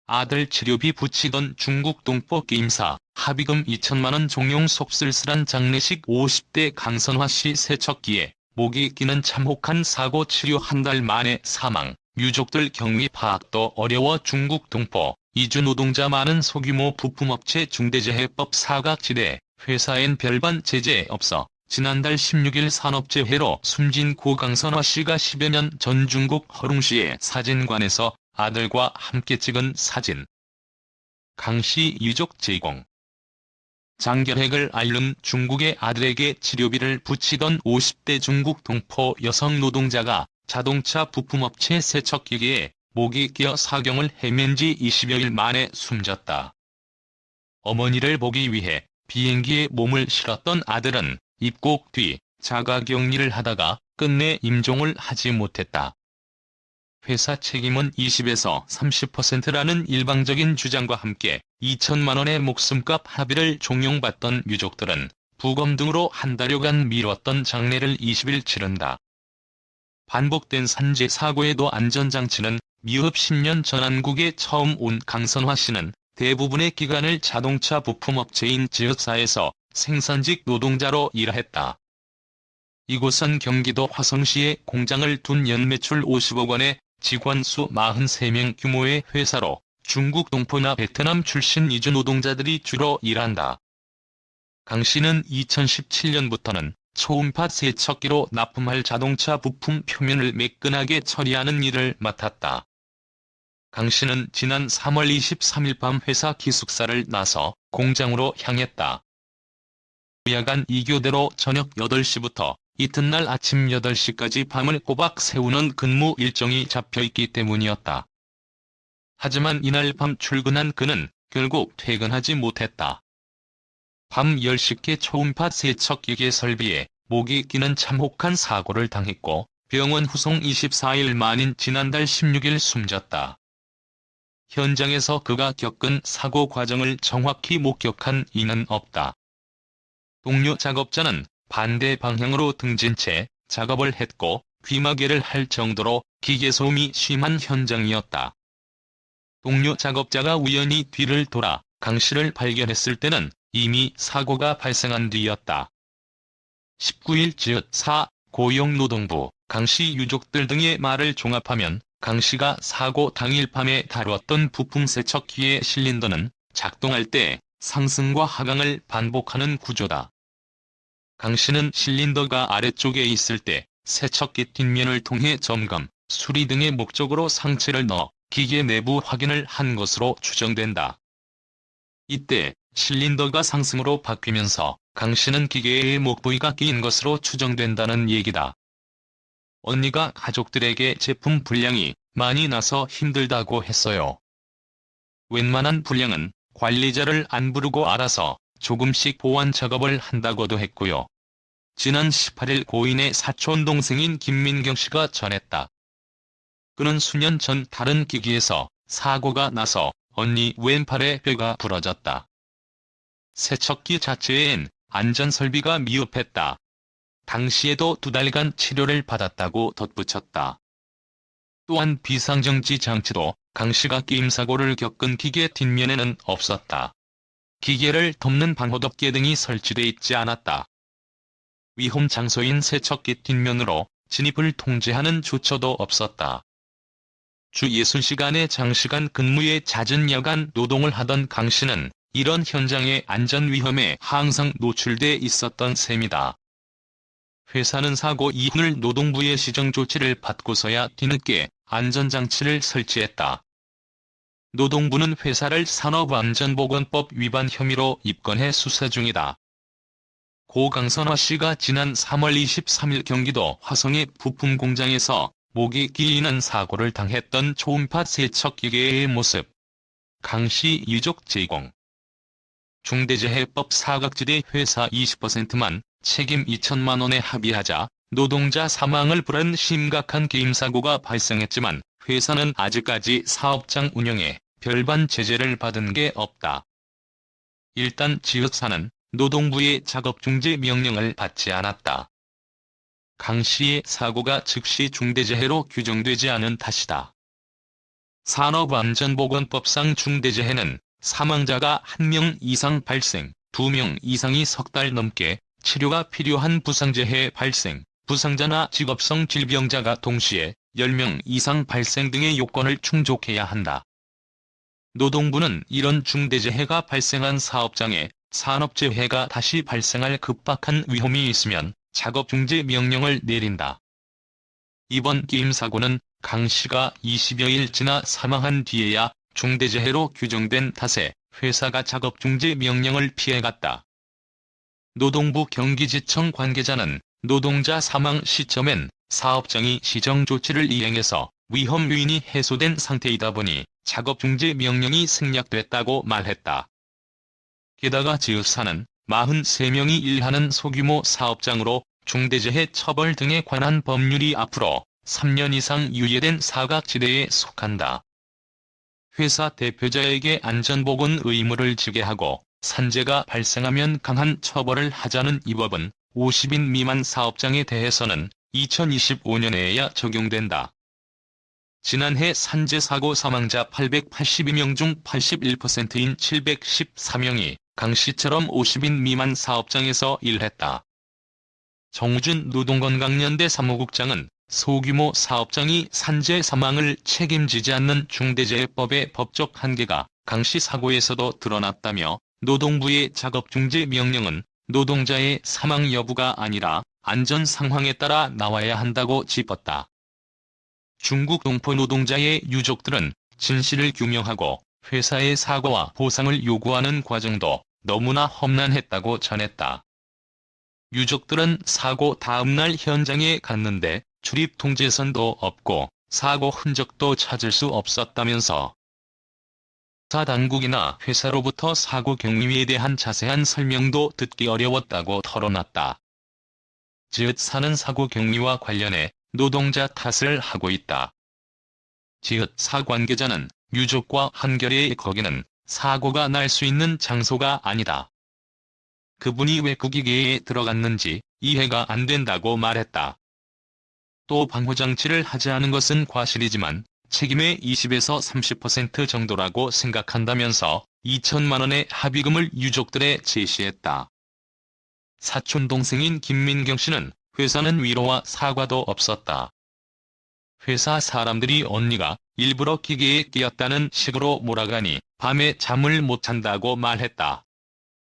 아들 치료비 붙이던 중국 동포 게임사, 합의금 2천만원 종용 속 쓸쓸한 장례식. 50대 강선화씨 세척기에 목이 끼는 참혹한 사고. 치료 한 달 만에 사망. 유족들 경위 파악도 어려워. 중국 동포, 이주 노동자 많은 소규모 부품업체 중대재해법 사각지대. 회사엔 별반 제재 없어. 지난달 16일 산업재해로 숨진 고 강선화씨가 10여 년 전 중국 허룽시의 사진관에서 아들과 함께 찍은 사진. 강씨 유족 제공. 장결핵을 앓는 중국의 아들에게 치료비를 붙이던 50대 중국 동포 여성 노동자가 자동차 부품업체 세척기계에 목이 끼어 사경을 헤맨 지 20여일 만에 숨졌다. 어머니를 보기 위해 비행기에 몸을 실었던 아들은 입국 뒤 자가격리를 하다가 끝내 임종을 하지 못했다. 회사 책임은 20에서 30%라는 일방적인 주장과 함께 2천만 원의 목숨값 합의를 종용받던 유족들은 부검 등으로 한 달여간 미뤘던 장례를 20일 치른다. 반복된 산재 사고에도 안전장치는 미흡. 10년 전 한국에 처음 온 강선화 씨는 대부분의 기간을 자동차 부품업체인 지읒사에서 생산직 노동자로 일했다. 이곳은 경기도 화성시에 공장을 둔 연매출 50억 원의 직원 수 43명 규모의 회사로 중국 동포나 베트남 출신 이주 노동자들이 주로 일한다. 강 씨는 2017년부터는 초음파 세척기로 납품할 자동차 부품 표면을 매끈하게 처리하는 일을 맡았다. 강 씨는 지난 3월 23일 밤 회사 기숙사를 나서 공장으로 향했다. 야간 2교대로 저녁 8시부터 이튿날 아침 8시까지 밤을 꼬박 새우는 근무 일정이 잡혀있기 때문이었다. 하지만 이날 밤 출근한 그는 결국 퇴근하지 못했다. 밤 10시께 초음파 세척기계 설비에 목이 끼는 참혹한 사고를 당했고 병원 후송. 24일 만인 지난달 16일 숨졌다. 현장에서 그가 겪은 사고 과정을 정확히 목격한 이는 없다. 동료 작업자는 반대 방향으로 등진 채 작업을 했고 귀마개를 할 정도로 기계 소음이 심한 현장이었다. 동료 작업자가 우연히 뒤를 돌아 강 씨를 발견했을 때는 이미 사고가 발생한 뒤였다. 19일 지읒사 고용노동부, 강 씨 유족들 등의 말을 종합하면 강 씨가 사고 당일 밤에 다루었던 부품 세척기의 실린더는 작동할 때 상승과 하강을 반복하는 구조다. 강 씨는 실린더가 아래쪽에 있을 때 세척기 뒷면을 통해 점검, 수리 등의 목적으로 상체를 넣어 기계 내부 확인을 한 것으로 추정된다. 이때 실린더가 상승으로 바뀌면서 강 씨는 기계의 목 부위가 끼인 것으로 추정된다는 얘기다. 언니가 가족들에게 제품 불량이 많이 나서 힘들다고 했어요. 웬만한 불량은 관리자를 안 부르고 알아서 조금씩 보완 작업을 한다고도 했고요. 지난 18일 고인의 사촌 동생인 김민경 씨가 전했다. 그는 수년 전 다른 기기에서 사고가 나서 언니 왼팔의 뼈가 부러졌다. 세척기 자체엔 안전설비가 미흡했다. 당시에도 2달간 치료를 받았다고 덧붙였다. 또한 비상정지 장치도 강 씨가 게임사고를 겪은 기계 뒷면에는 없었다. 기계를 덮는 방호덮개 등이 설치돼 있지 않았다. 위험 장소인 세척기 뒷면으로 진입을 통제하는 조처도 없었다. 주 60시간의 장시간 근무에 잦은 야간 노동을 하던 강 씨는 이런 현장의 안전 위험에 항상 노출돼 있었던 셈이다. 회사는 사고 이후를 노동부의 시정 조치를 받고서야 뒤늦게 안전장치를 설치했다. 노동부는 회사를 산업안전보건법 위반 혐의로 입건해 수사 중이다. 고 강선화 씨가 지난 3월 23일 경기도 화성의 부품 공장에서 목이 끼이는 사고를 당했던 초음파 세척기계의 모습. 강 씨 유족 제공. 중대재해법 사각지대 회사 20%만 책임 2천만 원에 합의하자 노동자 사망을 부른 심각한 게임사고가 발생했지만 회사는 아직까지 사업장 운영에 별반 제재를 받은 게 없다. 일단 지읒사는 노동부의 작업중지 명령을 받지 않았다. 강 씨의 사고가 즉시 중대재해로 규정되지 않은 탓이다. 산업안전보건법상 중대재해는 사망자가 1명 이상 발생, 2명 이상이 석 달 넘게 치료가 필요한 부상재해 발생, 부상자나 직업성 질병자가 동시에 10명 이상 발생 등의 요건을 충족해야 한다. 노동부는 이런 중대재해가 발생한 사업장에 산업재해가 다시 발생할 급박한 위험이 있으면 작업중지 명령을 내린다. 이번 게임 사고는 강 씨가 20여일 지나 사망한 뒤에야 중대재해로 규정된 탓에 회사가 작업중지 명령을 피해갔다. 노동부 경기지청 관계자는 노동자 사망 시점엔 사업장이 시정조치를 이행해서 위험 요인이 해소된 상태이다 보니 작업중지 명령이 생략됐다고 말했다. 게다가 지읒사는 43명이 일하는 소규모 사업장으로 중대재해 처벌 등에 관한 법률이 앞으로 3년 이상 유예된 사각지대에 속한다. 회사 대표자에게 안전보건 의무를 지게 하고 산재가 발생하면 강한 처벌을 하자는 이 법은 50인 미만 사업장에 대해서는 2025년에야 적용된다. 지난해 산재 사고 사망자 882명 중 81%인 714명이 강 씨처럼 50인 미만 사업장에서 일했다. 정우준 노동건강연대 사무국장은 소규모 사업장이 산재 사망을 책임지지 않는 중대재해법의 법적 한계가 강 씨 사고에서도 드러났다며 노동부의 작업중지 명령은 노동자의 사망 여부가 아니라 안전 상황에 따라 나와야 한다고 짚었다. 중국 동포 노동자의 유족들은 진실을 규명하고 회사의 사과와 보상을 요구하는 과정도 너무나 험난했다고 전했다. 유족들은 사고 다음날 현장에 갔는데 출입 통제선도 없고 사고 흔적도 찾을 수 없었다면서 사 당국이나 회사로부터 사고 경위에 대한 자세한 설명도 듣기 어려웠다고 털어놨다. 지읒사는 사고 경위와 관련해 노동자 탓을 하고 있다. 지읒사 관계자는 유족과 한겨레의 거기는 사고가 날 수 있는 장소가 아니다. 그분이 왜 구기계에 들어갔는지 이해가 안 된다고 말했다. 또 방호장치를 하지 않은 것은 과실이지만 책임의 20에서 30% 정도라고 생각한다면서 2천만 원의 합의금을 유족들에 제시했다. 사촌 동생인 김민경 씨는 회사는 위로와 사과도 없었다. 회사 사람들이 언니가 일부러 기계에 끼었다는 식으로 몰아가니 밤에 잠을 못 잔다고 말했다.